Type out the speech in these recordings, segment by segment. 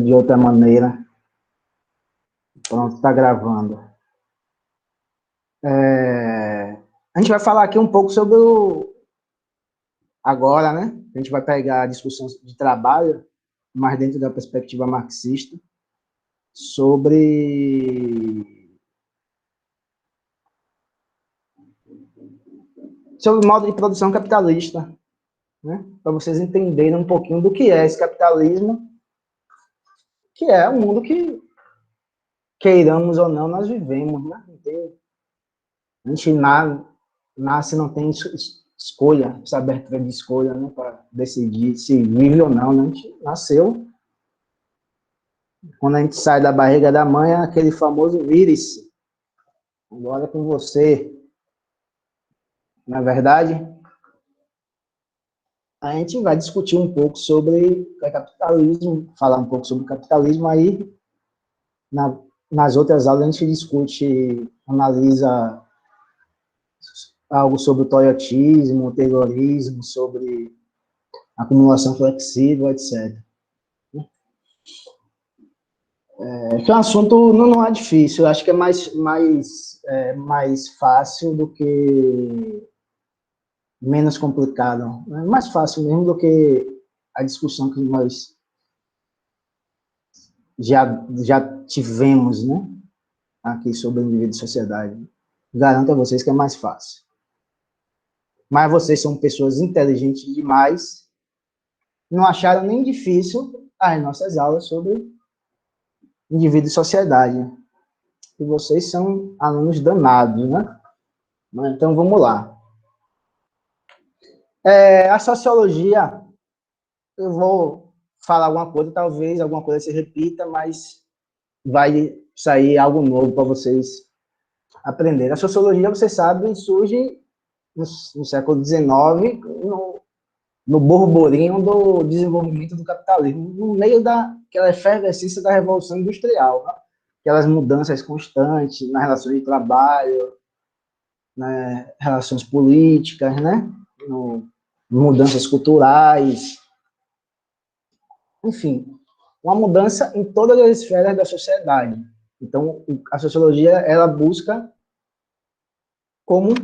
de outra maneira. Pronto, está gravando. A gente vai falar aqui um pouco sobre agora, né? A gente vai pegar a discussão de trabalho, mas dentro da perspectiva marxista, sobre o modo de produção capitalista, né? Para vocês entenderem um pouquinho do que é esse capitalismo, que é o mundo que, queiramos ou não, nós vivemos, né? A gente nasce, não tem escolha, essa abertura de escolha, né, para decidir se vive ou não, né? A gente nasceu. Quando a gente sai da barriga da mãe, é aquele famoso vire-se. Agora é com você. Na verdade, a gente vai discutir um pouco sobre o capitalismo, falar um pouco sobre o capitalismo, aí nas outras aulas a gente discute, analisa algo sobre o toyotismo, o taylorismo, sobre acumulação flexível, etc. Que é um assunto não é difícil, eu acho que é mais fácil do que menos complicado. É mais fácil mesmo do que a discussão que nós já tivemos, né, aqui sobre o indivíduo e sociedade. Garanto a vocês que é mais fácil. Mas vocês são pessoas inteligentes demais, não acharam nem difícil as nossas aulas sobre indivíduo e sociedade. E vocês são alunos danados, né? Então, vamos lá. A sociologia, eu vou falar alguma coisa, talvez alguma coisa se repita, mas vai sair algo novo para vocês aprenderem. A sociologia, vocês sabem, surge no século XIX, no burburinho do desenvolvimento do capitalismo, no meio daquela efervescência da Revolução Industrial, né? Aquelas mudanças constantes nas relações de trabalho, né, relações políticas, né, mudanças culturais, enfim, uma mudança em todas as esferas da sociedade. Então, a sociologia, ela busca como,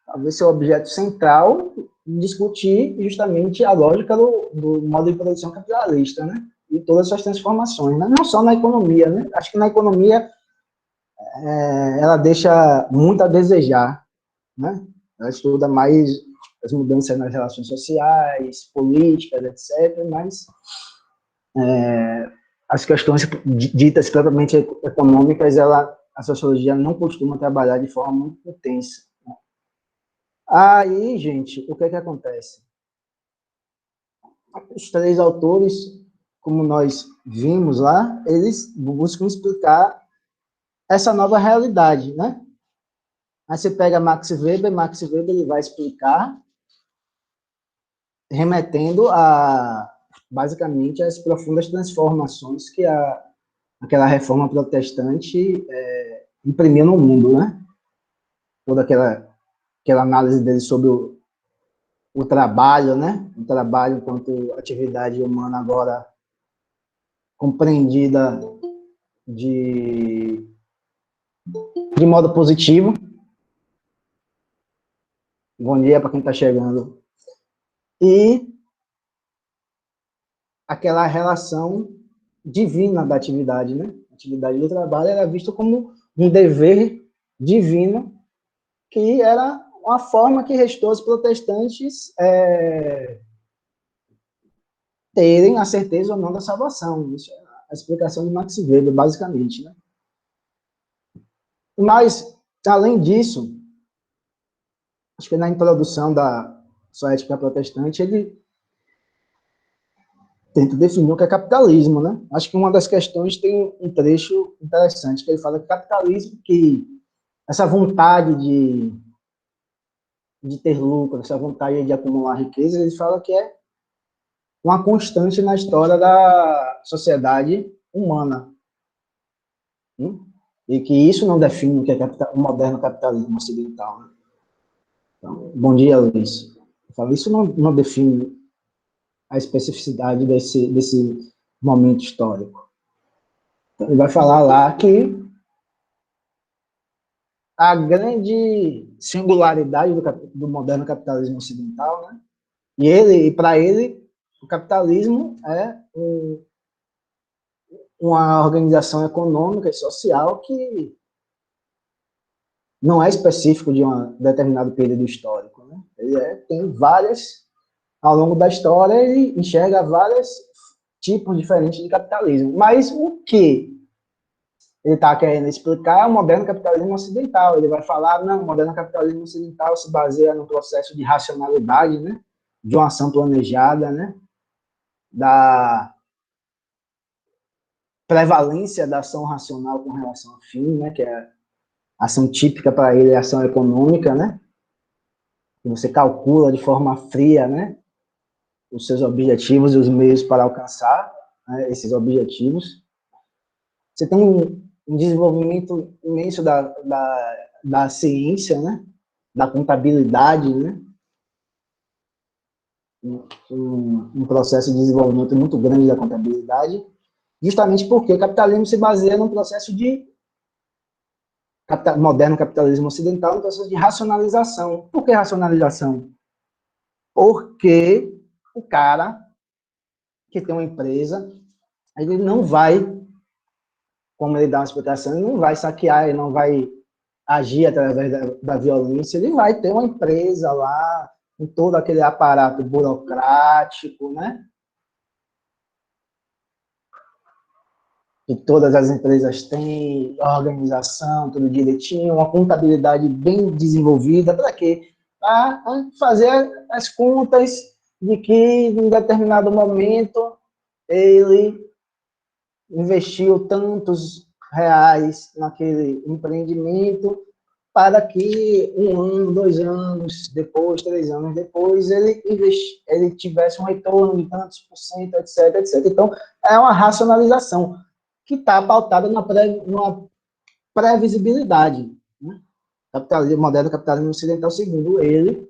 talvez, seu objeto central, discutir justamente a lógica do modo de produção capitalista, né, e todas as suas transformações, né? Não só na economia, né? Acho que na economia ela deixa muito a desejar, né? Ela estuda mais as mudanças nas relações sociais, políticas, etc., mas as questões ditas propriamente econômicas, a sociologia não costuma trabalhar de forma muito intensa. Aí, gente, o que é que acontece? Os três autores, como nós vimos lá, eles buscam explicar essa nova realidade, né? Aí você pega Max Weber ele vai explicar, remetendo basicamente às profundas transformações que aquela reforma protestante imprimiu no mundo, né? Toda aquela análise dele sobre o trabalho, né? O trabalho enquanto atividade humana agora compreendida de modo positivo. Bom dia para quem está chegando. E aquela relação divina da atividade, né? A atividade do trabalho era vista como um dever divino, que era uma forma que restou aos protestantes terem a certeza ou não da salvação. Isso é a explicação de Max Weber, basicamente, né? Mas, além disso, acho que na introdução da sua ética protestante, ele tenta definir o que é capitalismo, né? Acho que uma das questões tem um trecho interessante, que ele fala que capitalismo, que essa vontade de ter lucro, essa vontade de acumular riqueza, ele fala que é uma constante na história da sociedade humana. E que isso não define o que é o moderno capitalismo ocidental. Né? Então, bom dia, Luiz. Eu falo, isso não define a especificidade desse momento histórico. Então, ele vai falar lá que a grande singularidade do moderno capitalismo ocidental, né? E para ele, o capitalismo é uma organização econômica e social que não é específico de um determinado período histórico, né? Ele tem várias, ao longo da história, ele enxerga vários tipos diferentes de capitalismo. Mas o que ele está querendo explicar é o moderno capitalismo ocidental. Ele vai falar, não, o moderno capitalismo ocidental se baseia no processo de racionalidade, né? De uma ação planejada, né? Da prevalência da ação racional com relação ao fim, né? Que é a ação típica para ele, é a ação econômica, né? Que você calcula de forma fria, né? Os seus objetivos e os meios para alcançar, né, esses objetivos. Você tem um desenvolvimento imenso da ciência, né? Da contabilidade, né? Um processo de desenvolvimento muito grande da contabilidade, justamente porque o capitalismo se baseia num processo de moderno capitalismo ocidental, um processo de racionalização. Por que racionalização? Porque o cara que tem uma empresa, ele não vai, como ele dá uma explicação, ele não vai saquear, ele não vai agir através da violência, ele vai ter uma empresa lá, com todo aquele aparato burocrático, né? Que todas as empresas têm, organização, tudo direitinho, uma contabilidade bem desenvolvida, para quê? Para fazer as contas de que, em determinado momento, ele investiu tantos reais naquele empreendimento, para que 1 ano, 2 anos depois, 3 anos depois, ele tivesse um retorno de tantos por cento, etc, etc. Então, é uma racionalização que está pautada numa previsibilidade. Né? Capitalismo, moderno capitalismo ocidental, segundo ele,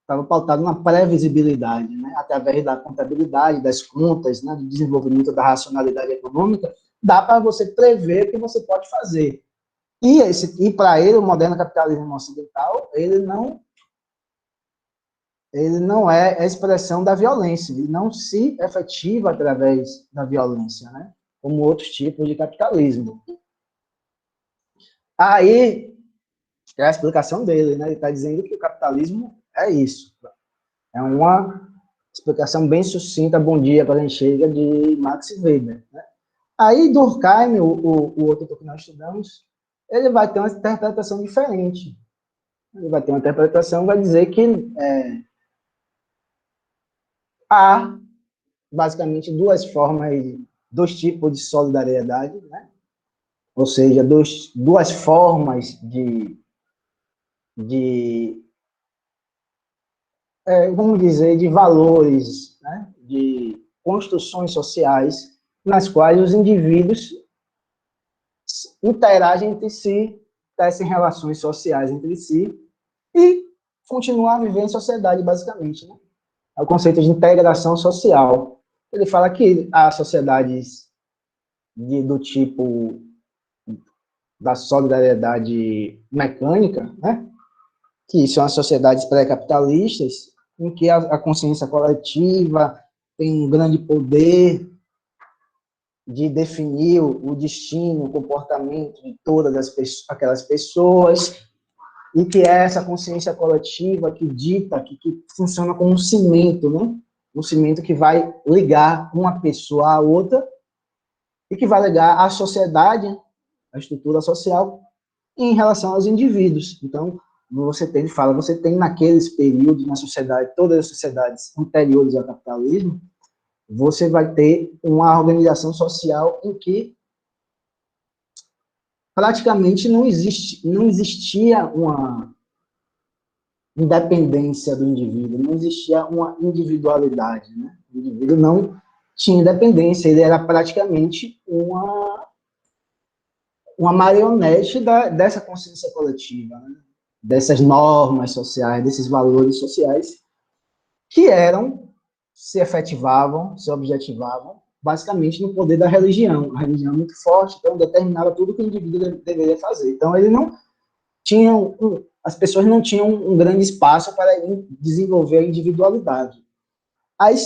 estava pautado na previsibilidade, né? Através da contabilidade, das contas, né? Do desenvolvimento da racionalidade econômica, dá para você prever o que você pode fazer. E para ele, o moderno capitalismo ocidental, ele não é a expressão da violência, ele não se efetiva através da violência, né? Como outros tipos de capitalismo. Aí, é a explicação dele, né? Ele está dizendo que o capitalismo é isso. É uma explicação bem sucinta, bom dia, para a gente chega, de Max Weber. Né? Aí, Durkheim, o outro que nós estudamos, ele vai ter uma interpretação diferente. Ele vai ter uma interpretação, vai dizer que há, basicamente, dois tipos de solidariedade, né? Ou seja, duas formas de vamos dizer, de valores, né? De construções sociais, nas quais os indivíduos interagem entre si, tecem relações sociais entre si e continuar a viver em sociedade, basicamente. Né? É o conceito de integração social. Ele fala que há sociedades do tipo da solidariedade mecânica, né? Que são as sociedades pré-capitalistas, em que a consciência coletiva tem um grande poder de definir o destino, o comportamento de todas aquelas pessoas, e que é essa consciência coletiva que dita, que funciona como um cimento, né? Um cimento que vai ligar uma pessoa à outra e que vai ligar a sociedade, a estrutura social, em relação aos indivíduos. Então, você tem naqueles períodos na sociedade, todas as sociedades anteriores ao capitalismo, você vai ter uma organização social em que praticamente não existia uma independência do indivíduo, não existia uma individualidade, né? O indivíduo não tinha independência, ele era praticamente uma marionete dessa consciência coletiva, né? Dessas normas sociais, desses valores sociais que se efetivavam, se objetivavam basicamente no poder da religião. A religião é muito forte, então determinava tudo que o indivíduo deveria fazer. Então, ele não tinha, as pessoas não tinham um grande espaço para desenvolver a individualidade. Aí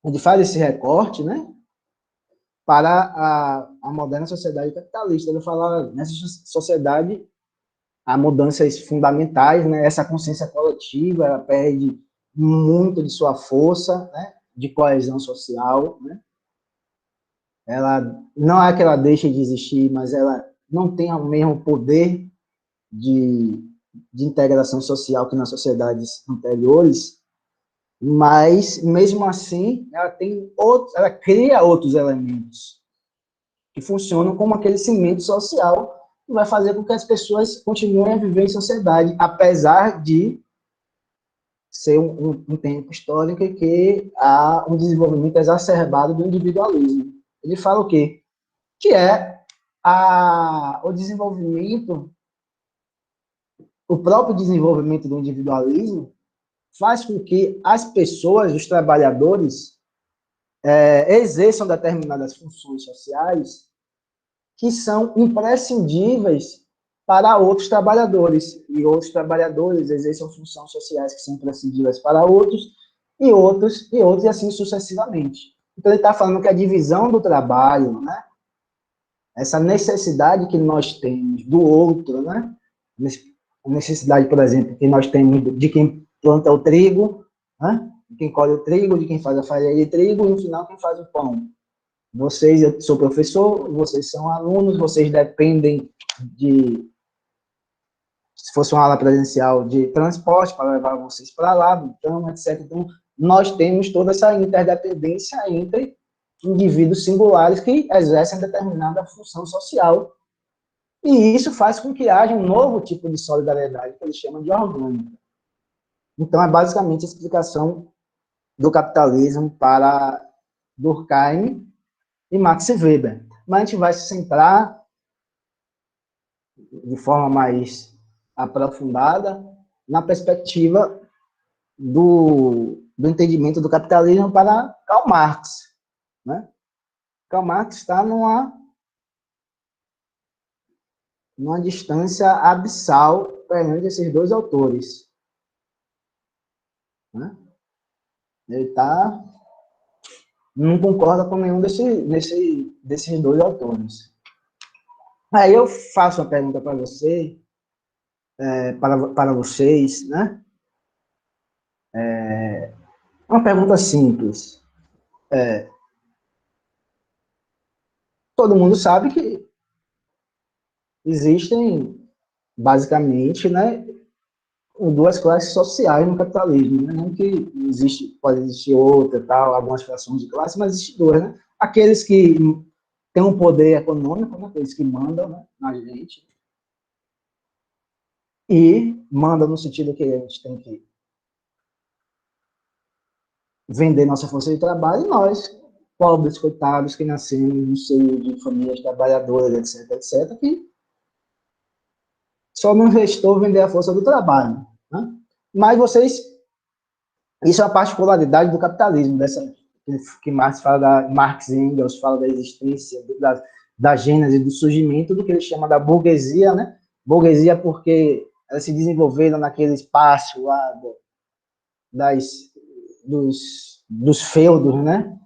ele faz esse recorte, né, para a moderna sociedade capitalista. Ele fala, nessa sociedade, há mudanças fundamentais, né, essa consciência coletiva, ela perde muito de sua força, né, de coesão social, né, ela não é que ela deixe de existir, mas ela não tem o mesmo poder de, de integração social que nas sociedades anteriores, mas mesmo assim ela tem outros, ela cria outros elementos que funcionam como aquele cimento social que vai fazer com que as pessoas continuem a viver em sociedade, apesar de ser um tempo histórico em que há um desenvolvimento exacerbado do individualismo. Ele fala o quê? Que é o desenvolvimento, o próprio desenvolvimento do individualismo faz com que as pessoas, os trabalhadores, exerçam determinadas funções sociais que são imprescindíveis para outros trabalhadores, e outros trabalhadores exerçam funções sociais que são imprescindíveis para outros, e assim sucessivamente. Então, ele está falando que a divisão do trabalho, né, essa necessidade que nós temos do outro, né, a necessidade, por exemplo, que nós temos de quem planta o trigo, né, de quem colhe o trigo, de quem faz a farinha de trigo, e no final quem faz o pão. Vocês, eu sou professor, vocês são alunos, vocês dependem de, se fosse uma aula presencial, de transporte para levar vocês para lá, então, etc. Então, nós temos toda essa interdependência entre indivíduos singulares que exercem determinada função social. E isso faz com que haja um novo tipo de solidariedade, que eles chamam de orgânica. Então, é basicamente a explicação do capitalismo para Durkheim e Max Weber. Mas a gente vai se centrar de forma mais aprofundada na perspectiva do entendimento do capitalismo para Karl Marx. Né? Karl Marx está numa distância abissal perante esses dois autores. Né? Ele não concorda com nenhum desses dois autores. Aí eu faço uma pergunta para você, para vocês, né? Uma pergunta simples. Todo mundo sabe que existem, basicamente, né, duas classes sociais no capitalismo, né? Não que pode existir outra, tal, algumas frações de classe, mas existem duas, né? Aqueles que têm um poder econômico, né? Aqueles que mandam, né, na gente, e mandam no sentido que a gente tem que vender nossa força de trabalho, e nós, pobres, coitados, que nascemos no seio de famílias trabalhadoras, etc., etc., que só não restou vender a força do trabalho. Né? Mas isso é uma particularidade do capitalismo, que Marx e Engels fala da existência, da gênese, do surgimento do que ele chama da burguesia, né? Burguesia porque elas se desenvolveram naquele espaço lá dos feudos, né?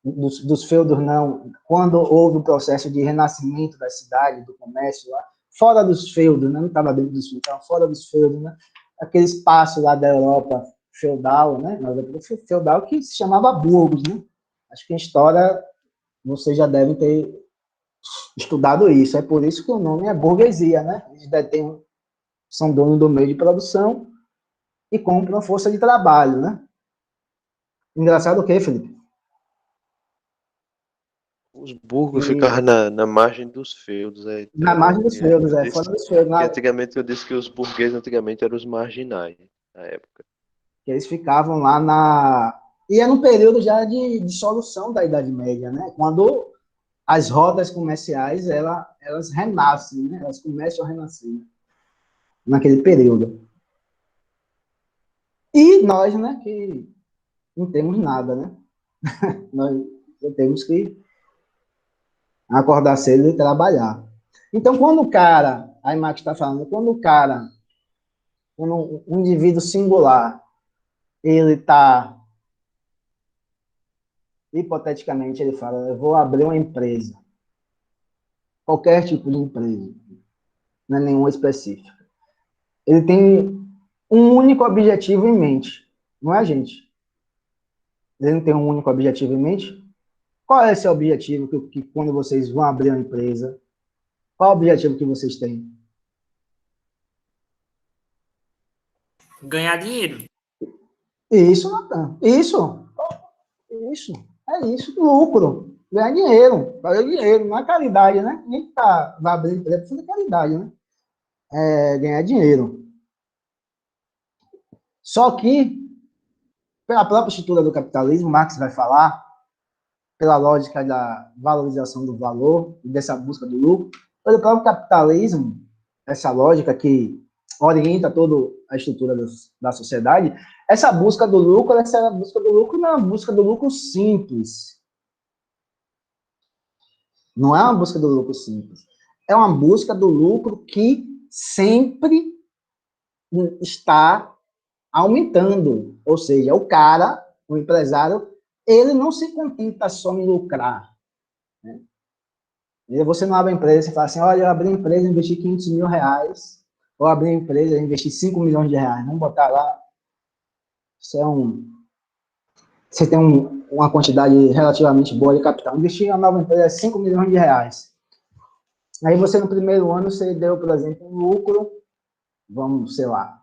Dos feudos, não, quando houve o processo de renascimento da cidade, do comércio lá, fora dos feudos, né? Não estava dentro dos feudos, estava fora dos feudos, né? Aquele espaço lá da Europa feudal, né? Feudal que se chamava burgos, né? Acho que em história vocês já devem ter estudado isso, é por isso que o nome é burguesia, né? Eles são donos do meio de produção e compram força de trabalho, né? Engraçado o quê, Felipe? Os burgos ficavam na margem dos feudos. Na margem dos feudos, fora dos feudos. Antigamente eu disse que os burgueses antigamente eram os marginais, na época. Que eles ficavam lá E era um período já de dissolução da Idade Média, né? Quando as rodas comerciais, elas renascem, né? Elas começam a renascer naquele período. E nós, né, que não temos nada, né? Nós temos que acordar cedo e trabalhar. Então, quando o cara, aí Max está falando, quando um indivíduo singular, ele está, hipoteticamente, ele fala, eu vou abrir uma empresa, qualquer tipo de empresa, não é nenhuma específica. Ele tem um único objetivo em mente, não é, gente? Ele não tem um único objetivo em mente? Qual é esse objetivo que quando vocês vão abrir uma empresa, qual é o objetivo que vocês têm? Ganhar dinheiro. Isso, Natan. Isso. É isso. Lucro. Ganhar dinheiro. Fazer dinheiro. Não é caridade, né? Nem vai abrir empresa para fazer caridade, né? É ganhar dinheiro. Só que, pela própria estrutura do capitalismo, Marx vai falar, pela lógica da valorização do valor e dessa busca do lucro, pelo próprio capitalismo, essa lógica que orienta toda a estrutura da sociedade, essa busca do lucro não é uma busca do lucro simples. Não é uma busca do lucro simples. É uma busca do lucro que sempre está aumentando. Ou seja, o empresário, ele não se contenta só em lucrar. Né? Você não abre empresa e fala assim, olha, eu abri empresa e investi 500 mil reais, ou abri empresa e investi 5 milhões de reais. Vamos botar lá. Você tem uma quantidade relativamente boa de capital. Investir em uma nova empresa é 5 milhões de reais. Aí você, no primeiro ano, você deu, por exemplo, um lucro, vamos, sei lá,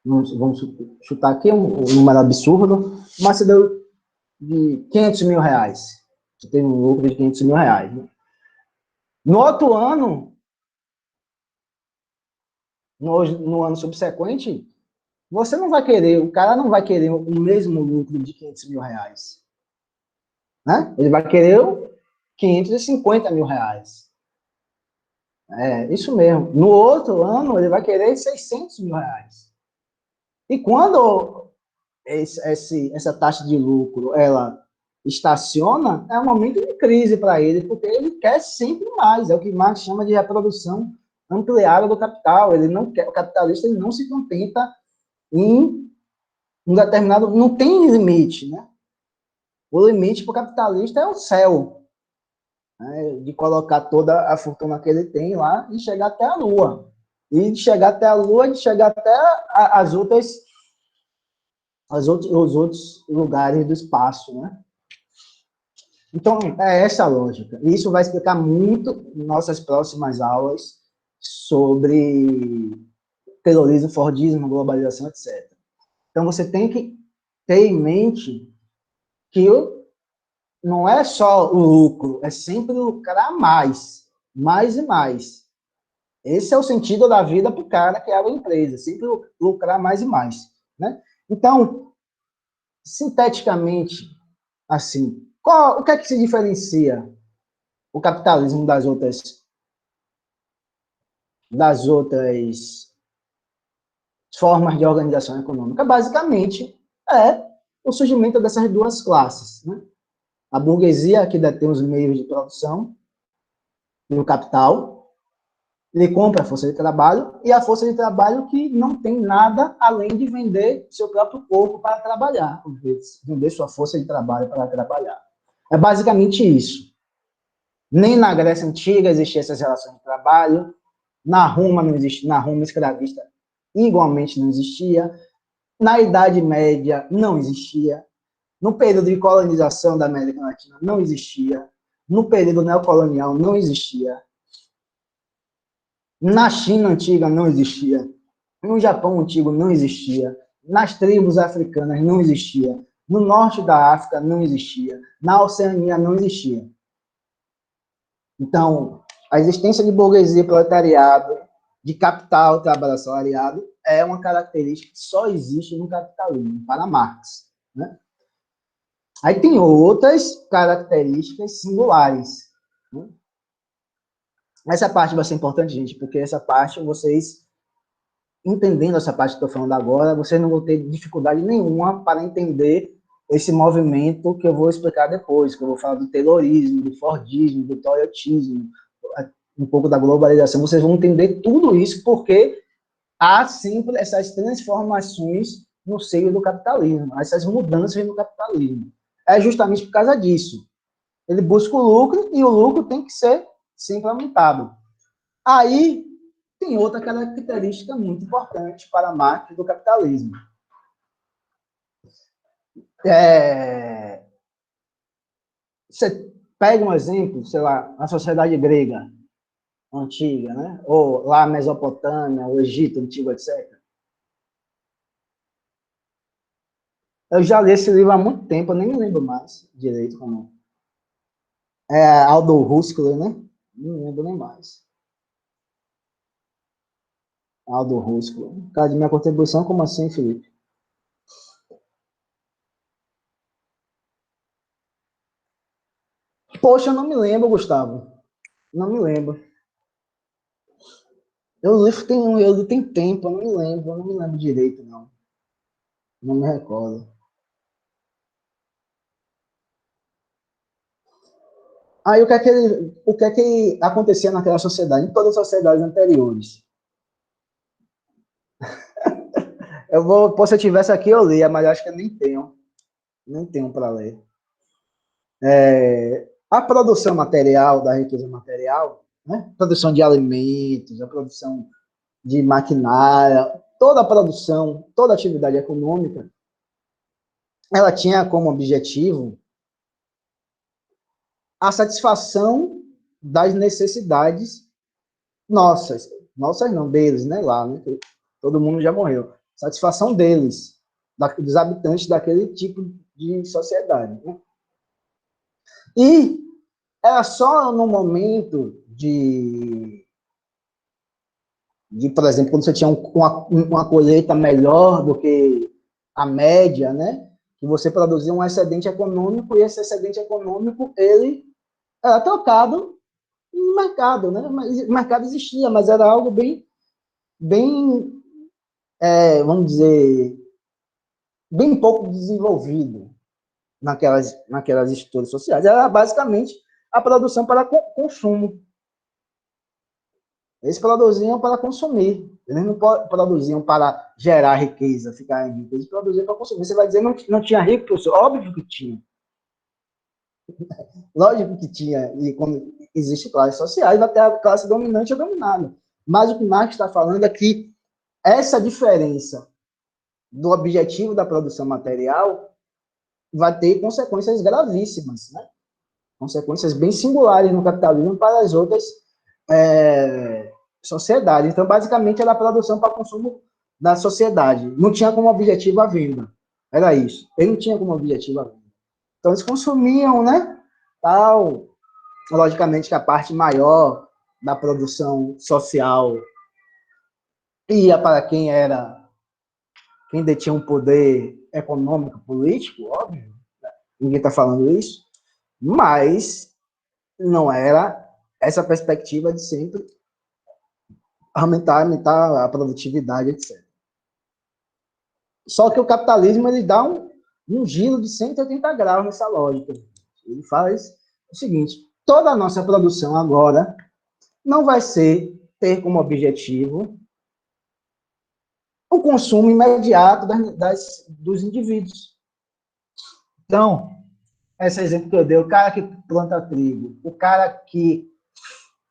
vamos chutar aqui um número absurdo, mas você deu de 500 mil reais. Você teve um lucro de 500 mil reais. Né? No outro ano, no ano subsequente, você não vai querer, o cara não vai querer o mesmo lucro de 500 mil reais. Né? Ele vai querer 550 mil reais. É, isso mesmo. No outro ano, ele vai querer 600 mil reais. E quando essa taxa de lucro, ela estaciona, é um momento de crise para ele, porque ele quer sempre mais. É o que Marx chama de reprodução ampliada do capital. Ele não quer, o capitalista ele não se contenta em um determinado... Não tem limite, né? O limite para o capitalista é o céu. Né, de colocar toda a fortuna que ele tem lá e chegar até a Lua. E de chegar até a Lua, de chegar até os outros lugares do espaço, né? Então, é essa a lógica. E isso vai explicar muito em nossas próximas aulas sobre terrorismo, fordismo, globalização, etc. Então, você tem que ter em mente que não é só o lucro, é sempre lucrar mais e mais. Esse é o sentido da vida para o cara que abre a empresa, sempre lucrar mais e mais. Né? Então, sinteticamente, assim, o que é que se diferencia o capitalismo das outras formas de organização econômica? Basicamente, é o surgimento dessas duas classes. Né? A burguesia, que detém os meios de produção, e o capital, ele compra a força de trabalho, e a força de trabalho que não tem nada além de vender seu próprio corpo para trabalhar, vender sua força de trabalho para trabalhar. É basicamente isso. Nem na Grécia Antiga existiam essas relações de trabalho, na Roma não existia, na Roma escravista igualmente não existia, na Idade Média não existia, no período de colonização da América Latina não existia, no período neocolonial não existia, na China antiga não existia, no Japão antigo não existia, nas tribos africanas não existia, no norte da África não existia, na Oceania não existia. Então, a existência de burguesia, proletariado, de capital, trabalho assalariado, é uma característica que só existe no capitalismo, para Marx. Né? Aí tem outras características singulares. Né? Essa parte vai ser importante, gente, porque essa parte vocês entendendo essa parte que estou falando agora, vocês não vão ter dificuldade nenhuma para entender esse movimento que eu vou explicar depois, que eu vou falar do Taylorismo, do Fordismo, do Toyotismo, um pouco da globalização. Vocês vão entender tudo isso porque há sempre essas transformações no seio do capitalismo, essas mudanças no capitalismo. É justamente por causa disso. Ele busca o lucro e o lucro tem que ser sempre aumentado. Aí tem outra característica muito importante para a máquina do capitalismo. Você pega um exemplo, sei lá, a sociedade grega antiga, né? Ou lá a Mesopotâmia, o Egito antigo, etc. Eu já li esse livro há muito tempo, eu nem me lembro mais direito como é. Aldo Huxley, né? Não lembro nem mais. Aldo Huxley. Cara, de minha contribuição, como assim, Felipe? Poxa, eu não me lembro, Gustavo. Não me lembro. Eu li tem tempo, eu não me lembro direito, não. Não me recordo. Aí o que é que acontecia naquela sociedade, em todas as sociedades anteriores? Se eu tivesse aqui eu lia, mas acho que eu nem tenho para ler. A produção material, da riqueza material, né? Produção de alimentos, a produção de maquinária, toda a produção, toda a atividade econômica, ela tinha como objetivo a satisfação das necessidades nossas não, deles, né, lá, né, todo mundo já morreu, satisfação deles, dos habitantes daquele tipo de sociedade, né? E era só no momento por exemplo, quando você tinha uma colheita melhor do que a média, né, que você produzia um excedente econômico, e esse excedente econômico, ele era trocado no mercado, né? O mercado existia, mas era algo bem, vamos dizer, bem pouco desenvolvido naquelas estruturas sociais. Era basicamente a produção para consumo. Eles produziam para consumir. Eles não produziam para gerar riqueza, ficar rico. Eles produziam para consumir. Você vai dizer que não tinha rico, professor? Óbvio que tinha. Lógico que tinha. E como existe classes sociais, vai ter a classe dominante e dominada. Mas o que Marx está falando é que essa diferença do objetivo da produção material vai ter consequências gravíssimas, né? Consequências bem singulares no capitalismo para as outras sociedades. Então, basicamente, era a produção para consumo da sociedade. Não tinha como objetivo a venda. Era isso. Ele não tinha como objetivo a venda. Então, eles consumiam, né? Tal. Logicamente que a parte maior da produção social ia para quem detinha um poder econômico, político, óbvio. Ninguém está falando isso. Mas não era essa perspectiva de sempre aumentar a produtividade, etc. Só que o capitalismo ele dá um giro de 180 graus nessa lógica. Ele faz o seguinte: toda a nossa produção agora não vai ter como objetivo o consumo imediato dos indivíduos. Então, esse exemplo que eu dei, o cara que planta trigo, o cara que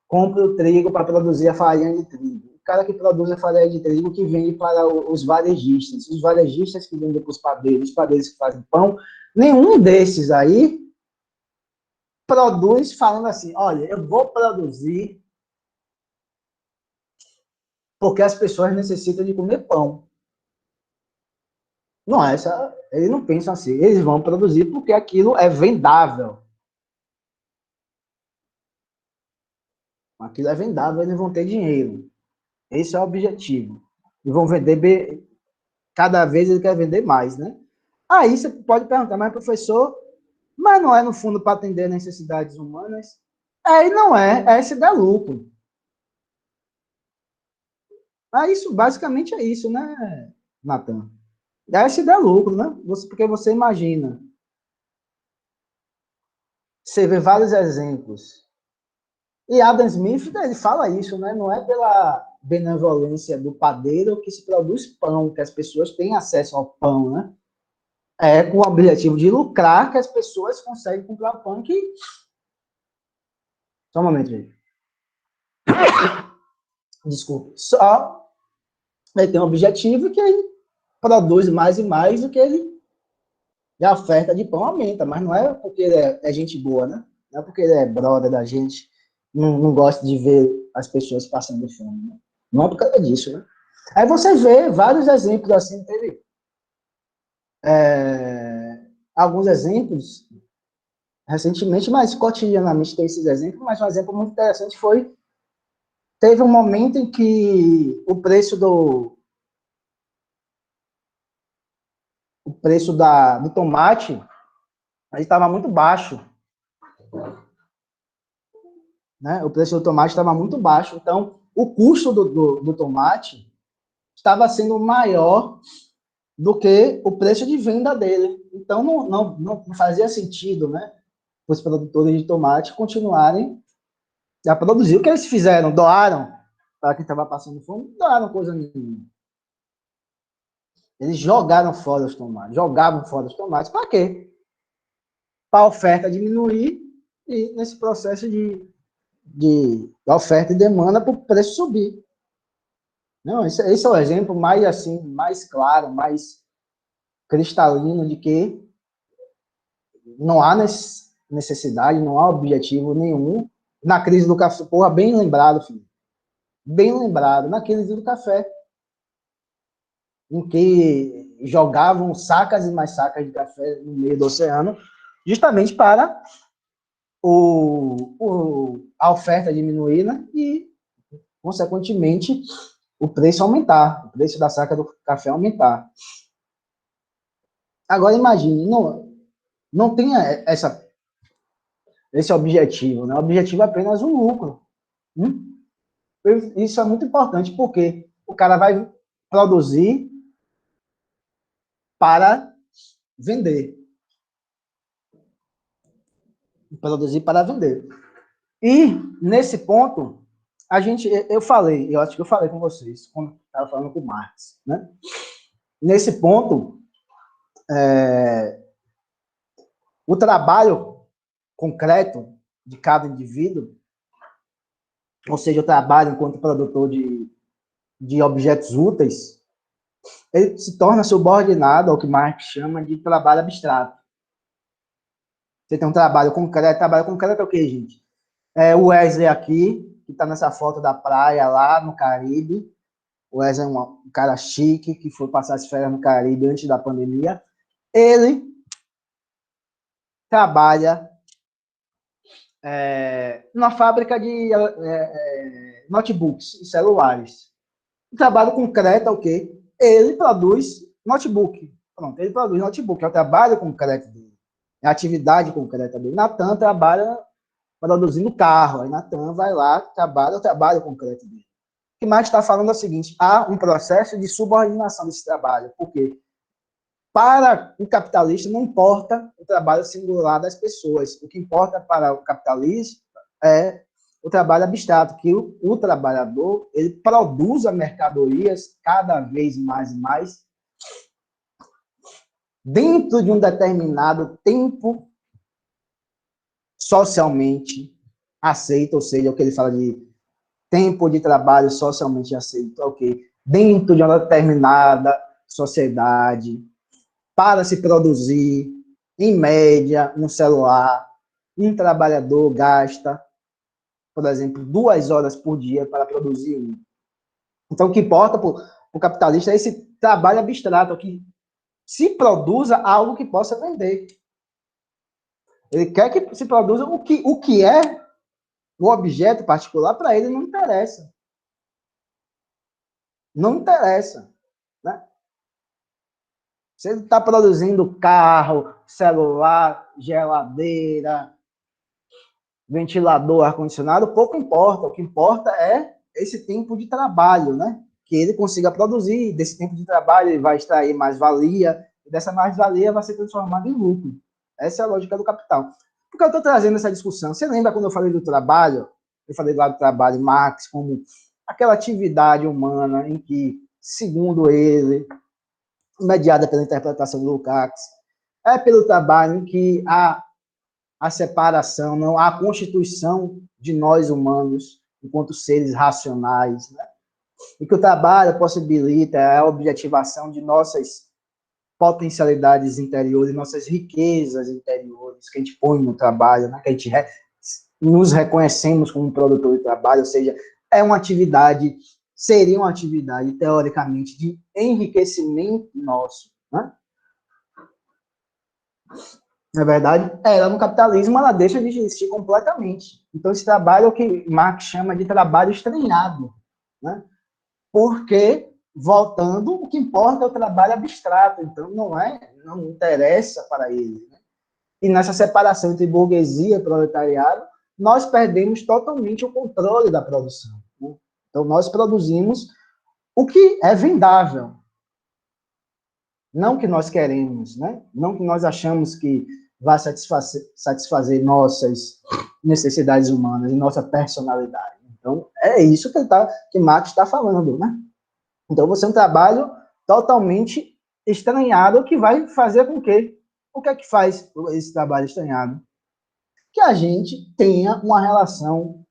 compra o trigo para produzir a farinha de trigo, o cara que produz a farinha de trigo que vende para os varejistas que vendem para os padeiros que fazem pão, nenhum desses aí produz falando assim: olha, eu vou produzir porque as pessoas necessitam de comer pão. Não é essa, eles não pensam assim, eles vão produzir porque aquilo é vendável. Aquilo é vendável, eles vão ter dinheiro. Esse é o objetivo. E vão vender, cada vez ele quer vender mais, né? Aí você pode perguntar, mas professor, mas não é no fundo para atender necessidades humanas? E não é se dá lucro. Isso, basicamente é isso, né, Natan? Aí se dá lucro, né? Porque você imagina, você vê vários exemplos. E Adam Smith, ele fala isso, né? Não é pela benevolência do padeiro que se produz pão, que as pessoas têm acesso ao pão, né? É com o objetivo de lucrar que as pessoas conseguem comprar o pão que... Só um momento, gente. Desculpa. Só ele tem um objetivo que ele produz mais e mais do que ele... E a oferta de pão aumenta, mas não é porque ele é gente boa, né? Não é porque ele é brother da gente, não gosta de ver as pessoas passando fome, né? Não é por causa disso, né? Aí você vê vários exemplos assim, teve alguns exemplos recentemente, mas cotidianamente tem esses exemplos, mas um exemplo muito interessante teve um momento em que o preço do tomate estava muito baixo, né? O preço do tomate estava muito baixo, então o custo do tomate estava sendo maior do que o preço de venda dele. Então não fazia sentido, né, os produtores de tomate continuarem a produzir. O que eles fizeram? Doaram para quem estava passando fome? Doaram coisa nenhuma. Eles jogaram fora os tomates, jogavam fora os tomates. Para quê? Para a oferta diminuir e nesse processo de oferta e demanda para o preço subir. Não, esse é o exemplo mais assim, mais claro, mais cristalino de que não há necessidade, não há objetivo nenhum na crise do café. Porra, bem lembrado, filho. Bem lembrado, na crise do café, em que jogavam sacas e mais sacas de café no meio do oceano, justamente para a oferta diminuir, né? E, consequentemente, o preço aumentar, o preço da saca do café aumentar. Agora, imagine, não tem esse objetivo, né? O objetivo é apenas o lucro. Isso é muito importante, porque o cara vai produzir para vender. Produzir para vender. E, nesse ponto, eu acho que eu falei com vocês, quando estava falando com o Marx, né? Nesse ponto, o trabalho concreto de cada indivíduo, ou seja, o trabalho enquanto produtor de objetos úteis, ele se torna subordinado ao que Marx chama de trabalho abstrato. Você tem um trabalho concreto é o quê, gente? O Wesley aqui, que está nessa foto da praia lá no Caribe. O Wesley é um cara chique, que foi passar as férias no Caribe antes da pandemia. Ele trabalha numa fábrica de notebooks e celulares. O trabalho concreto é o quê? Ele produz notebook. Pronto, ele produz notebook, é o trabalho concreto dele. É a atividade concreta dele. Natan trabalha produzindo carro. Aí Natan vai lá, trabalha o trabalho concreto dele. O que Marx está falando é o seguinte: há um processo de subordinação desse trabalho. Por quê? Para o capitalista, não importa o trabalho singular das pessoas. O que importa para o capitalista é o trabalho abstrato, que o trabalhador ele produz mercadorias cada vez mais e mais dentro de um determinado tempo socialmente aceito, ou seja, o que ele fala de tempo de trabalho socialmente aceito, ok? Dentro de uma determinada sociedade, para se produzir, em média, um celular, um trabalhador gasta, por exemplo, 2 horas por dia para produzir um. Então, o que importa para o capitalista é esse trabalho abstrato, que se produza algo que possa vender. Ele quer que se produza o que é o objeto particular, para ele não interessa. Não interessa. Né? Se ele está produzindo carro, celular, geladeira, ventilador, ar-condicionado, pouco importa. O que importa é esse tempo de trabalho, né? que ele consiga produzir, desse tempo de trabalho ele vai extrair mais-valia, e dessa mais-valia vai ser transformada em lucro. Essa é a lógica do capital. Por que eu estou trazendo essa discussão? Você lembra quando eu falei do trabalho? Eu falei lá do trabalho, Marx, como aquela atividade humana em que, segundo ele, mediada pela interpretação do Lukács, é pelo trabalho em que a separação, não, a constituição de nós humanos enquanto seres racionais, né? E que o trabalho possibilita a objetivação de nossas potencialidades interiores, nossas riquezas interiores, que a gente põe no trabalho, né? Que a gente nos reconhecemos como produtor de trabalho, ou seja, é uma atividade, seria uma atividade, teoricamente, de enriquecimento nosso, né? Na verdade, ela no capitalismo, ela deixa de existir completamente. Então, esse trabalho é o que Marx chama de trabalho estranhado, né? Porque, voltando, o que importa é o trabalho abstrato, então não interessa para ele, né? E nessa separação entre burguesia e proletariado, nós perdemos totalmente o controle da produção, né? Então, nós produzimos o que é vendável, não que nós queremos, né? Não que nós achamos que vai satisfazer nossas necessidades humanas e nossa personalidade. Então, é isso que Marx está falando, né? Então, você é um trabalho totalmente estranhado que vai fazer com que... O que é que faz esse trabalho estranhado? Que a gente tenha uma relação...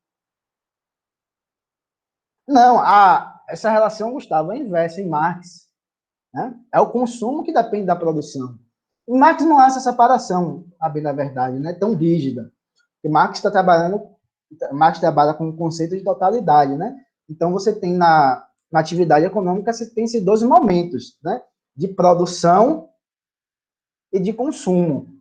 Não, essa relação, Gustavo, é inversa em Marx, né? É o consumo que depende da produção. Em Marx não há essa separação, a bem da verdade, né? Tão rígida. Porque Marx trabalha com o conceito de totalidade, né? Então, você tem na atividade econômica, você tem esses dois momentos, né? De produção e de consumo.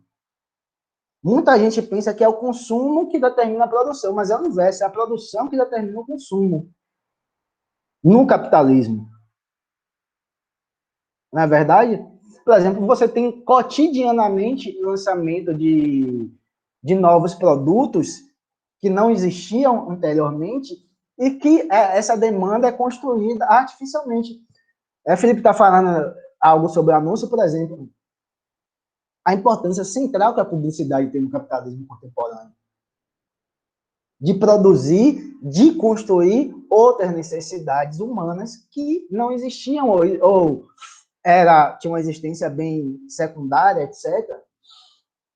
Muita gente pensa que é o consumo que determina a produção, mas é o inverso, é a produção que determina o consumo. No capitalismo. Não é verdade? Por exemplo, você tem cotidianamente o lançamento de novos produtos que não existiam anteriormente e que essa demanda é construída artificialmente. Felipe está falando algo sobre anúncio, por exemplo, a importância central que a publicidade tem no capitalismo contemporâneo. De produzir, de construir outras necessidades humanas que não existiam ou tinha uma existência bem secundária, etc.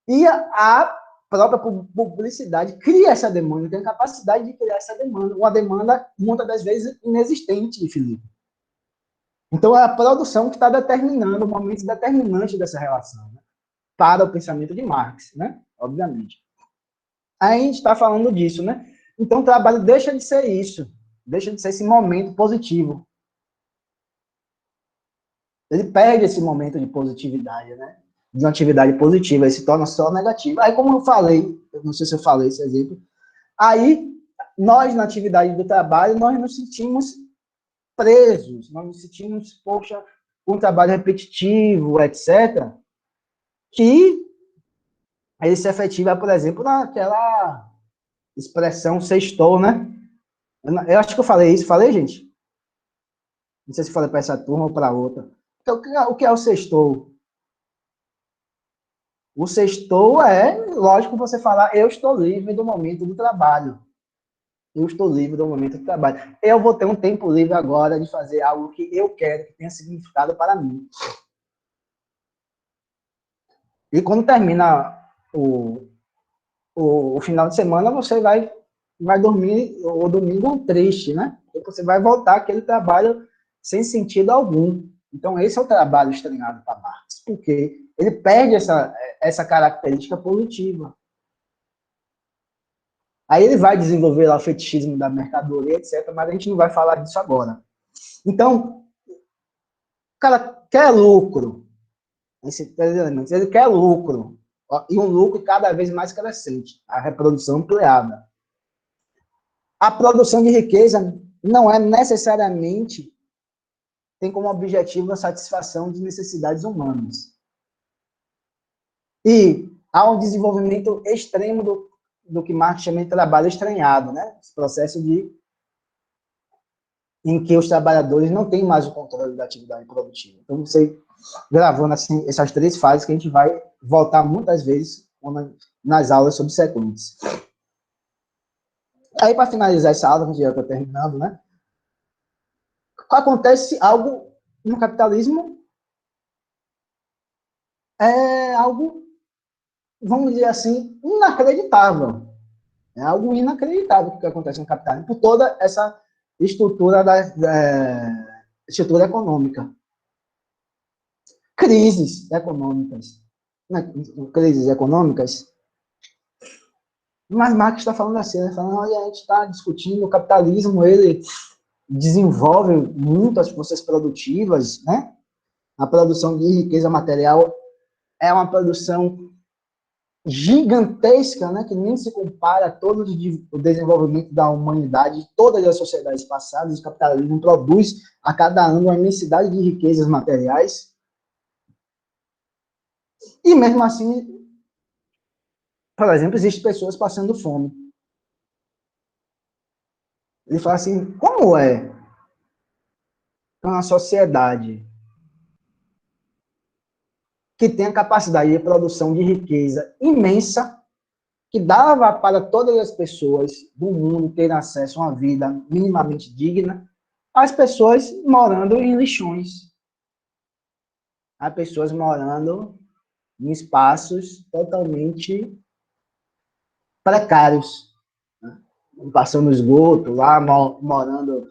E a própria publicidade cria essa demanda, tem a capacidade de criar essa demanda, uma demanda, muitas das vezes, inexistente, Felipe. Então, é a produção que está determinando, o momento determinante dessa relação, né? Para o pensamento de Marx, né? Obviamente. Aí a gente está falando disso, né? Então, o trabalho deixa de ser isso, deixa de ser esse momento positivo. Ele perde esse momento de positividade, né? De uma atividade positiva, ele se torna só negativo. Aí, como eu falei, eu não sei se eu falei esse exemplo, aí, nós, na atividade do trabalho, nós nos sentimos presos, nós nos sentimos, poxa, um trabalho repetitivo, etc., que ele se efetiva, por exemplo, naquela expressão sextou, né? Eu acho que eu falei isso, falei, gente? Não sei se falei para essa turma ou para outra. Então, o que é o sextou? O sextou lógico, você falar, eu estou livre do momento do trabalho. Eu estou livre do momento do trabalho. Eu vou ter um tempo livre agora de fazer algo que eu quero, que tenha significado para mim. E quando termina o final de semana, você vai dormir, o domingo triste, né? E você vai voltar àquele trabalho sem sentido algum. Então, esse é o trabalho estranhado para Marx, porque ele perde essa característica positiva. Aí ele vai desenvolver lá o fetichismo da mercadoria, etc., mas a gente não vai falar disso agora. Então, o cara quer lucro. Ele quer lucro. E um lucro cada vez mais crescente. A reprodução ampliada. A produção de riqueza não é necessariamente tem como objetivo a satisfação de necessidades humanas. E há um desenvolvimento extremo do que Marx chama de trabalho estranhado, né? Esse processo de em que os trabalhadores não têm mais o controle da atividade produtiva. Então, você gravando assim, essas 3 fases que a gente vai voltar muitas vezes nas aulas subsequentes. Aí, para finalizar essa aula, que a gente já está terminando, né? Acontece algo no capitalismo, é algo, vamos dizer assim, inacreditável. É algo inacreditável que acontece no capitalismo, por toda essa estrutura estrutura econômica. Crises econômicas. Né? Crises econômicas. Mas Marx está falando assim, né? Falando, olha, a gente está discutindo o capitalismo, ele desenvolve muito as forças produtivas, né? A produção de riqueza material é uma produção gigantesca, né? Que nem se compara a todo o desenvolvimento da humanidade, de todas as sociedades passadas. O capitalismo produz a cada ano uma imensidade de riquezas materiais. E mesmo assim, por exemplo, existem pessoas passando fome. Ele fala assim, como é uma sociedade que tem a capacidade de produção de riqueza imensa, que dava para todas as pessoas do mundo terem acesso a uma vida minimamente digna, as pessoas morando em lixões, as pessoas morando em espaços totalmente precários, né? Passando esgoto lá, morando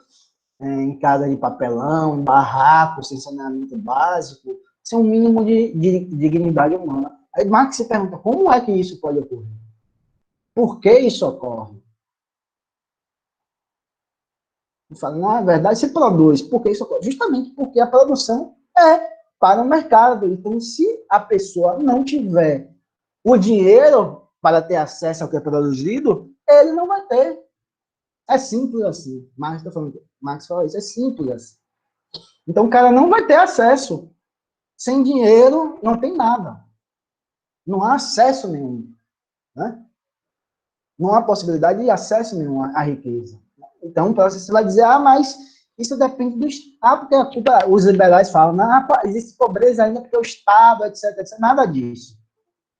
em casa de papelão, em barraco, sem saneamento básico, sem um mínimo de dignidade humana. Aí Marx se pergunta, como é que isso pode ocorrer? Por que isso ocorre? Ele fala, não, é verdade, se produz. Por que isso ocorre? Justamente porque a produção é para o mercado. Então, se a pessoa não tiver o dinheiro para ter acesso ao que é produzido, ele não vai ter. É simples assim. Marx fala isso, é simples assim. Então, o cara não vai ter acesso. Sem dinheiro, não tem nada. Não há acesso nenhum. Né? Não há possibilidade de acesso nenhum à riqueza. Então, você vai dizer, mas isso depende do Estado, porque os liberais falam, não, existe pobreza ainda porque o Estado, etc, etc. Nada disso.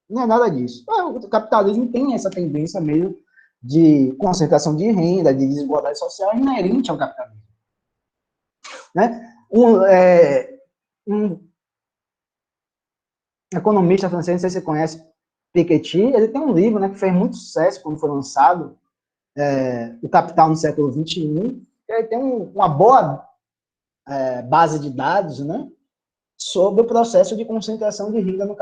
Não é nada disso. O capitalismo tem essa tendência mesmo de concentração de renda, de desigualdade social inerente ao capitalismo. Né? Um economista francês, não sei se você conhece, Piketty, ele tem um livro, né, que fez muito sucesso quando foi lançado, O Capital no Século XXI. Ele tem uma boa base de dados, né, sobre o processo de concentração de renda no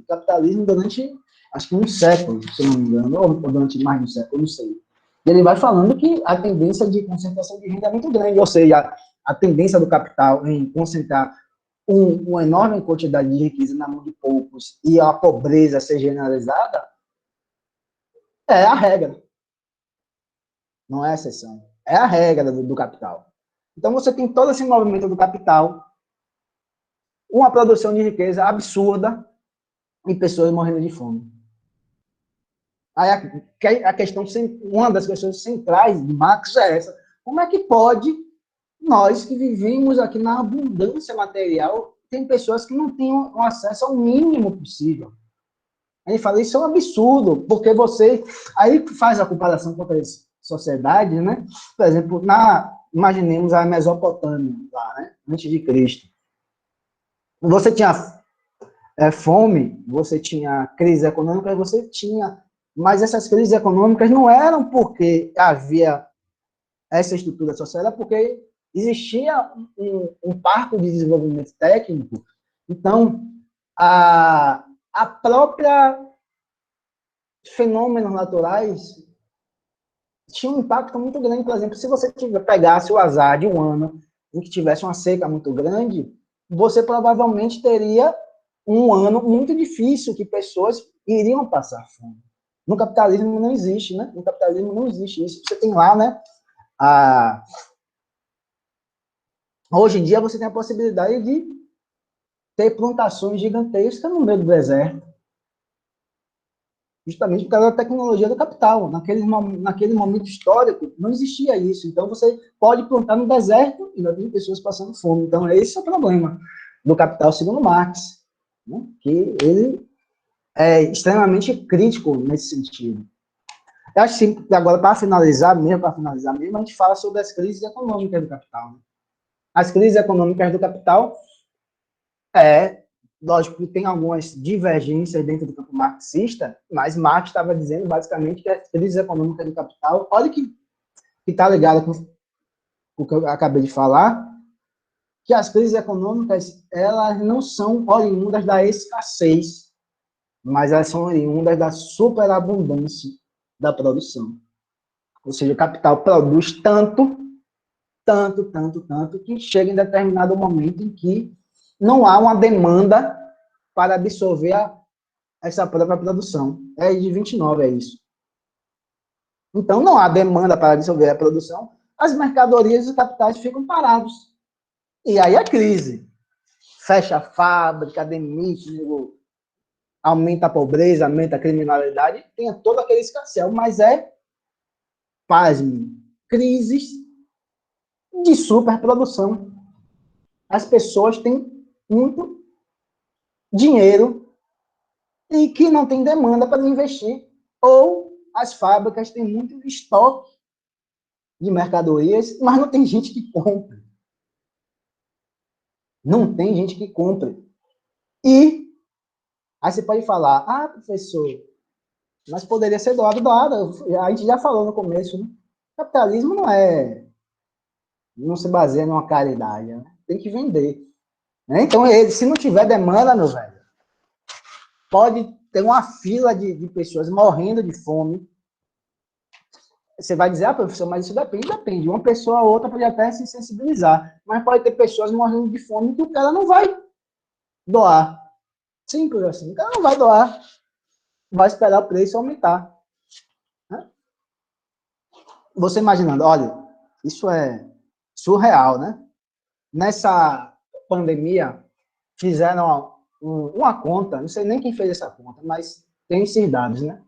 capitalismo durante, acho que um século, se não me engano, ou durante mais de um século, não sei. E ele vai falando que a tendência de concentração de renda é muito grande, ou seja, a tendência do capital em concentrar uma enorme quantidade de riqueza na mão de poucos e a pobreza ser generalizada é a regra. Não é a exceção. É a regra do capital. Então, você tem todo esse movimento do capital, uma produção de riqueza absurda e pessoas morrendo de fome. Aí a questão, uma das questões centrais de Marx é essa. Como é que pode nós que vivemos aqui na abundância material, tem pessoas que não têm um acesso ao mínimo possível? Ele fala, isso é um absurdo, porque você... Aí faz a comparação com outras sociedades, né? Por exemplo, imaginemos a Mesopotâmia, lá, né? Antes de Cristo. Você tinha fome, você tinha crise econômica, você tinha... Mas essas crises econômicas não eram porque havia essa estrutura social, era porque existia um parco de desenvolvimento técnico. Então, a própria fenômenos naturais tinha um impacto muito grande. Por exemplo, se você pegasse o azar de um ano em que tivesse uma seca muito grande, você provavelmente teria um ano muito difícil, que pessoas iriam passar fome. No capitalismo não existe, né? No capitalismo não existe isso. Você tem lá, né? Hoje em dia você tem a possibilidade de ter plantações gigantescas no meio do deserto. justamente por causa da tecnologia do capital. Naquele momento histórico, não existia isso. Então, você pode plantar no deserto e não tem pessoas passando fome. Então, esse é o problema do capital, segundo Marx, né? Que ele é extremamente crítico nesse sentido. Eu acho que, agora, para finalizar mesmo, a gente fala sobre as crises econômicas do capital. Né? As crises econômicas do capital lógico que tem algumas divergências dentro do campo marxista, mas Marx estava dizendo basicamente que as crises econômicas do capital, olha que está ligado com o que eu acabei de falar, que as crises econômicas, elas não são oriundas da escassez, mas elas são oriundas da superabundância da produção. Ou seja, o capital produz tanto, que chega em determinado momento em que não há uma demanda para absorver essa própria produção. É de 29, é isso. Então, não há demanda para absorver a produção, as mercadorias e os capitais ficam parados. E aí a crise. Fecha a fábrica, demite, aumenta a pobreza, aumenta a criminalidade, tem todo aquele escarcéu, mas pasme, crises de superprodução. As pessoas têm muito dinheiro e que não tem demanda para investir. Ou as fábricas têm muito estoque de mercadorias, mas não tem gente que compra. Não tem gente que compra. E aí você pode falar, professor, mas poderia ser doado. A gente já falou no começo, né? O capitalismo não se baseia numa caridade, né? Tem que vender. Né? Então, se não tiver demanda, meu velho, pode ter uma fila de pessoas morrendo de fome. Você vai dizer, professor, mas isso depende. Depende. Uma pessoa ou outra pode até se sensibilizar, mas pode ter pessoas morrendo de fome que o cara não vai doar. Simples assim. O cara não vai doar. Vai esperar o preço aumentar. Né? Você imaginando, olha, isso é surreal, né? Nessa pandemia, fizeram uma conta, não sei nem quem fez essa conta, mas tem esses dados, né?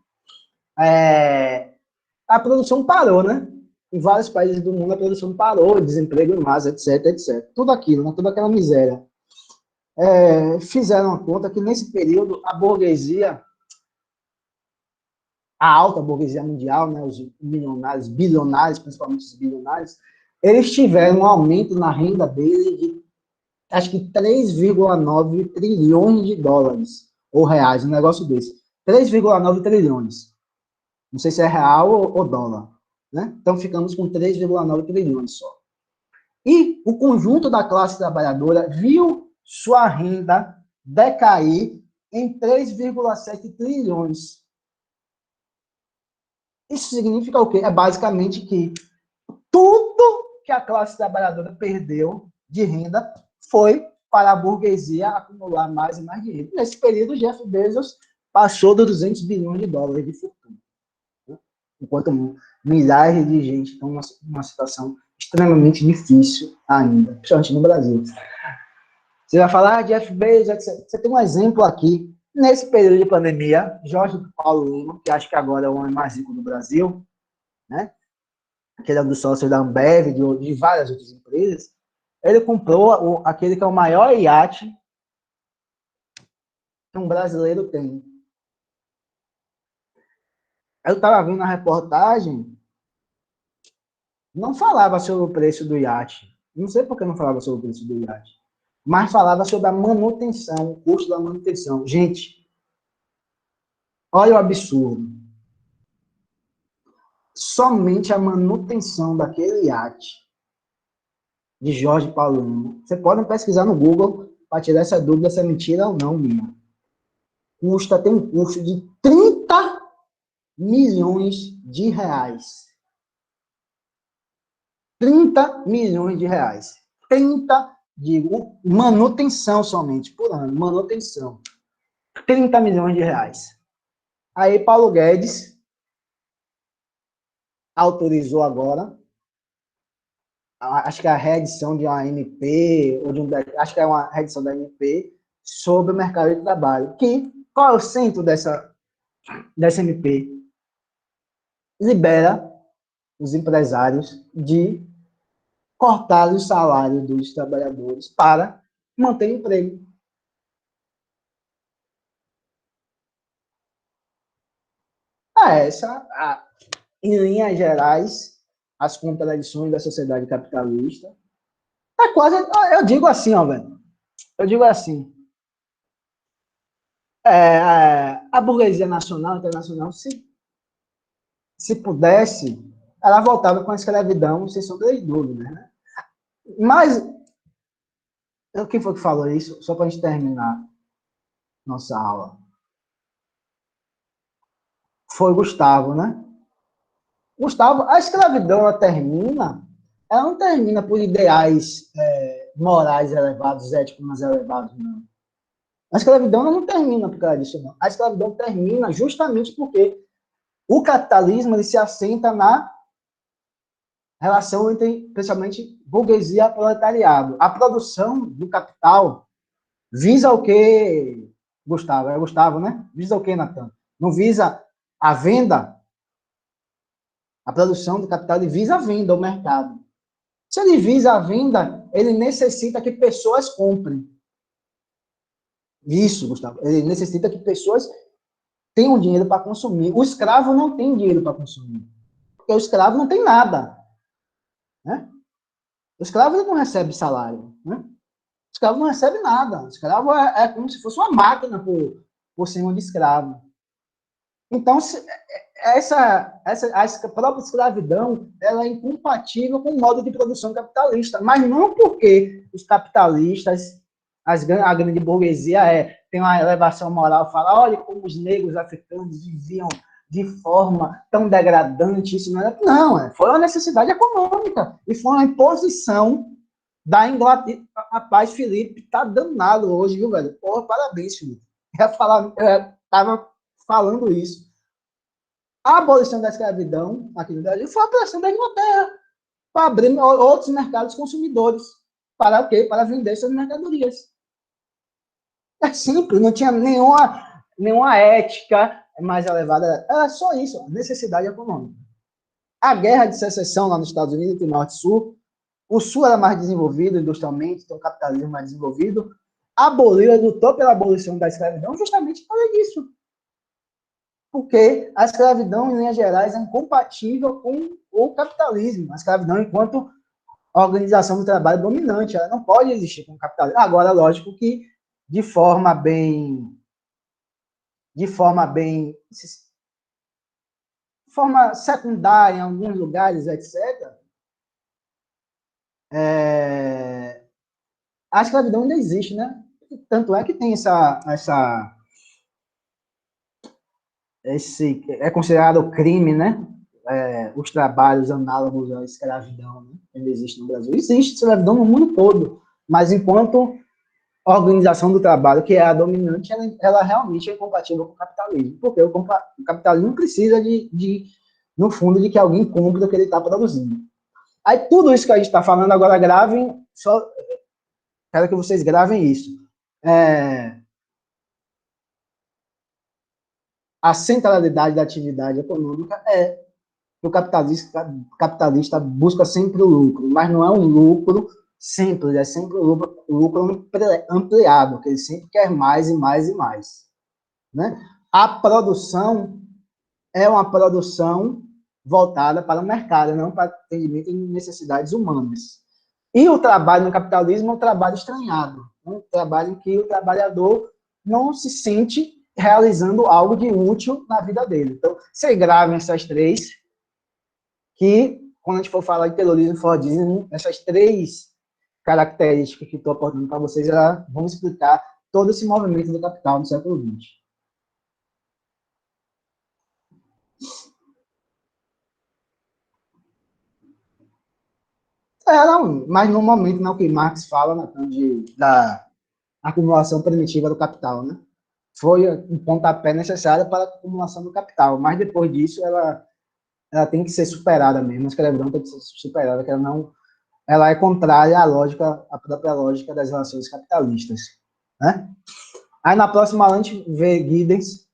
A produção parou, né? Em vários países do mundo a produção parou, desemprego em massa, etc, etc. Tudo aquilo, né? Toda aquela miséria. Fizeram uma conta que nesse período a burguesia, a alta burguesia mundial, né? Os milionários, bilionários, principalmente os bilionários, eles tiveram um aumento na renda dele de, acho que 3,9 trilhões de dólares, ou reais, um negócio desse. 3,9 trilhões. Não sei se é real ou dólar. Né? Então, ficamos com 3,9 trilhões só. E o conjunto da classe trabalhadora viu sua renda decair em 3,7 trilhões. Isso significa o quê? É basicamente que tudo que a classe trabalhadora perdeu de renda foi para a burguesia acumular mais e mais dinheiro. Nesse período, Jeff Bezos passou de 200 bilhões de dólares de fortuna. Enquanto milhares de gente estão numa situação extremamente difícil ainda, principalmente no Brasil. Você vai falar, Jeff Bezos, etc. Você tem um exemplo aqui, nesse período de pandemia, Jorge Paulo Lima, que acho que agora é o homem mais rico do Brasil, né? Aquele é um dos sócios da Ambev, de várias outras empresas, ele comprou aquele que é o maior iate que um brasileiro tem. Eu estava vendo a reportagem, não falava sobre o preço do iate. Não sei por que não falava sobre o preço do iate. Mas falava sobre a manutenção, o custo da manutenção. Gente, olha o absurdo. Somente a manutenção daquele iate de Jorge Paulo Lima. Você pode pesquisar no Google para tirar essa dúvida se é mentira ou não, minha. Tem um custo de 30 milhões de reais. 30 milhões de reais. 30, digo, manutenção somente por ano. Manutenção. 30 milhões de reais. Aí Paulo Guedes autorizou agora, acho que é a reedição de uma MP, acho que é uma reedição da MP, sobre o mercado de trabalho. Qual é o centro dessa da SMP libera os empresários de cortar o salário dos trabalhadores para manter emprego. Em linhas gerais, as contradições da sociedade capitalista. É quase, eu digo assim, ó, velho. Eu digo assim. A burguesia nacional, internacional, se pudesse, ela voltava com a escravidão, sem sombra de dúvida, né? Mas, quem foi que falou isso? Só para a gente terminar nossa aula. Foi Gustavo, né? Gustavo, a escravidão, ela não termina por ideais morais elevados, éticos elevados, não. A escravidão não termina por causa disso, não. A escravidão termina justamente porque o capitalismo ele se assenta na relação entre, principalmente, burguesia e proletariado. A produção do capital visa o quê, Gustavo? É Gustavo, né? Visa o quê, Natan? Não visa a venda? A produção do capital ele visa a venda, o mercado. Se ele visa a venda, ele necessita que pessoas comprem. Isso, Gustavo. Ele necessita que pessoas tenham dinheiro para consumir. O escravo não tem dinheiro para consumir. Porque o escravo não tem nada. Né? O escravo ele não recebe salário. Né? O escravo não recebe nada. O escravo é como se fosse uma máquina por cima de escravo. Então, a própria escravidão ela é incompatível com o modo de produção capitalista. Mas não porque os capitalistas, a grande burguesia tem uma elevação moral, fala, olha como os negros africanos viviam de forma tão degradante, isso não era... Não, foi uma necessidade econômica, e foi uma imposição da Inglaterra. Rapaz, Felipe, tá danado hoje, viu, velho? Porra, parabéns, Felipe. Eu estava falando isso. A abolição da escravidão aqui no Brasil foi a pressão da Inglaterra para abrir outros mercados consumidores. Para o quê? Para vender suas mercadorias. É simples, não tinha nenhuma ética mais elevada. Era só isso, necessidade econômica. A guerra de secessão lá nos Estados Unidos, entre Norte e Sul, o Sul era mais desenvolvido industrialmente, então o capitalismo mais desenvolvido, aboliu, lutou pela abolição da escravidão justamente por causa disso. Porque a escravidão, em linhas gerais, é incompatível com o capitalismo. A escravidão, enquanto organização do trabalho dominante, ela não pode existir com o capitalismo. Agora, lógico que de forma secundária, em alguns lugares, etc., a escravidão ainda existe, né? Tanto é que tem é considerado crime, né? Os trabalhos análogos à escravidão, né? Ainda existe no Brasil. Existe escravidão no mundo todo, mas enquanto organização do trabalho, que é a dominante, ela realmente é incompatível com o capitalismo, porque o capitalismo precisa no fundo, de que alguém compre o que ele está produzindo. Aí tudo isso que a gente está falando agora, gravem, só quero que vocês gravem isso. A centralidade da atividade econômica é que o capitalista busca sempre o lucro, mas não é um lucro simples, é sempre um lucro ampliado, que ele sempre quer mais e mais e mais. Né? A produção é uma produção voltada para o mercado, não para atendimento de necessidades humanas. E o trabalho no capitalismo é um trabalho estranhado, um trabalho em que o trabalhador não se sente realizando algo de útil na vida dele. Então, vocês gravem essas três, que, quando a gente for falar de terrorismo e Fordismo, essas três características que estou apontando para vocês, vão explicar todo esse movimento do capital no século XX. Não, mas no momento não que Marx fala da acumulação primitiva do capital, né? Foi um pontapé necessário para a acumulação do capital, mas depois disso ela tem que ser superada mesmo, a escravidão tem que ser superada, que ela é contrária à própria lógica das relações capitalistas, né? Aí na próxima aula a gente vê Giddens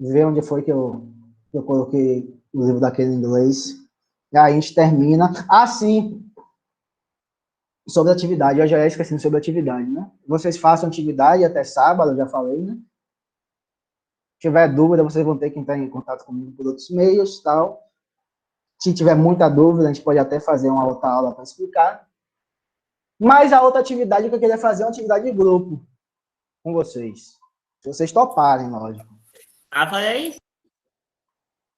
ver onde foi que eu coloquei o livro daquele inglês. E aí a gente termina. Ah, sim, sobre atividade. Eu já ia esquecendo sobre atividade, né? Vocês façam atividade até sábado, eu já falei, né? Se tiver dúvida, vocês vão ter que entrar em contato comigo por outros meios, tal. Se tiver muita dúvida, a gente pode até fazer uma outra aula para explicar. Mas a outra atividade que eu queria fazer é uma atividade de grupo com vocês. Se vocês toparem, lógico. Ah, falei aí?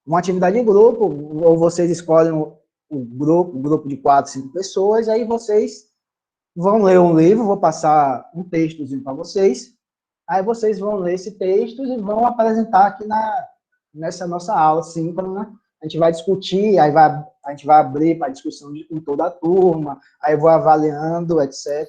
Uma atividade de grupo, ou vocês escolhem o grupo de 4, 5 pessoas, aí vocês vão ler um livro, vou passar um textozinho para vocês, aí vocês vão ler esse texto e vão apresentar aqui nessa nossa aula síncrona, né? A gente vai discutir, a gente vai abrir para discussão com toda a turma, aí eu vou avaliando, etc.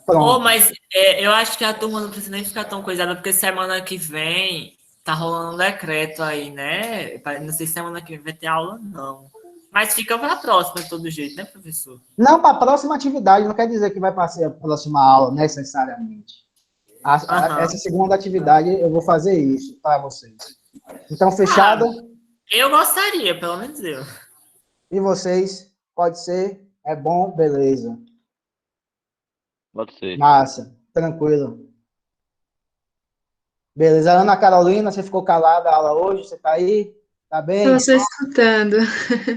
Pronto. Mas eu acho que a turma não precisa nem ficar tão coisada, porque semana que vem tá rolando um decreto aí, né? Não sei se semana que vem vai ter aula, não. Mas fica para a próxima, de todo jeito, né, professor? Não, para a próxima atividade, não quer dizer que vai passar a próxima aula, necessariamente. Essa segunda atividade, eu vou fazer isso para vocês. Então, fechado? Eu gostaria, pelo menos eu. E vocês? Pode ser? É bom? Beleza. Pode ser. Massa. Tranquilo. Beleza. Ana Carolina, você ficou calada a aula hoje? Você tá aí? Tá bem? Tô só escutando.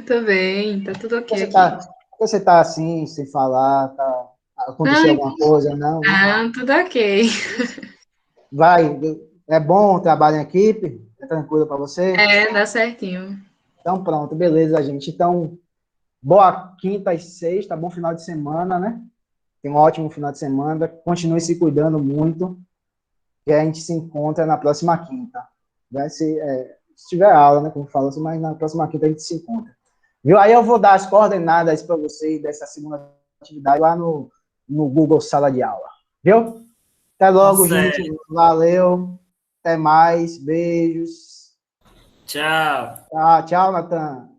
Tô bem, tá tudo ok aqui. Você tá assim, sem falar? Aconteceu alguma coisa? Não? Não, tudo ok. Vai. É bom o trabalho em equipe? É tranquilo para você? É, dá certinho. Então, pronto. Beleza, gente. Então, boa quinta e sexta, bom final de semana, né? Tem um ótimo final de semana. Continue se cuidando muito. E a gente se encontra na próxima quinta. Vai ser, se tiver aula, né? Como falou, mas na próxima quinta a gente se encontra. Viu? Aí eu vou dar as coordenadas para vocês dessa segunda atividade lá no Google Sala de Aula. Viu? Até logo, gente. Valeu. Até mais. Beijos. Tchau. Tchau, Natan.